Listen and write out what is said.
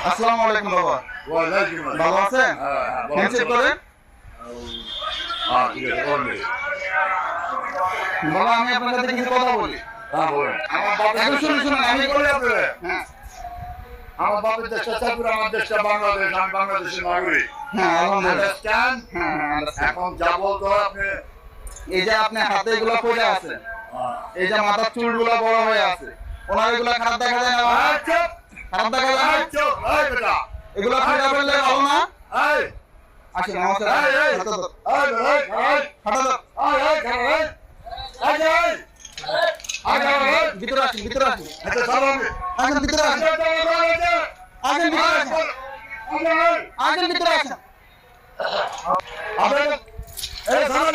আসসালামু আলাইকুম বাবা। ভালো আছেন? হ্যান্ডশেক করেন। বাবা আমি আপনার সাথে কিছু কথা বলি। শুনুন আমি বলি আপনাকে। আমার বাপের দেশটা চাঁদপুর, আমার দেশটা বাংলাদেশ, আমি বাংলাদেশের নাগরিক। আন্ডারস্ট্যান্ড। এখন যা বলতো আপনি, এই যে আপনি হাতে এগুলো পড়ে আছে, এই যে মাথার চুলগুলো বড় হয়ে আছে, ওনার এগুলো খারাপ দেখা যায় না? খারাপ দেখা যায় না? এগুলো ফিরে ফেললে ভালো না? আসেন আমার সাথে। ভিতরে আসেন, ভিতরে আসেন, আসেন ভিতরে আসেন, আসেন ভিতরে আসেন, আসেন ভিতরে আসেন।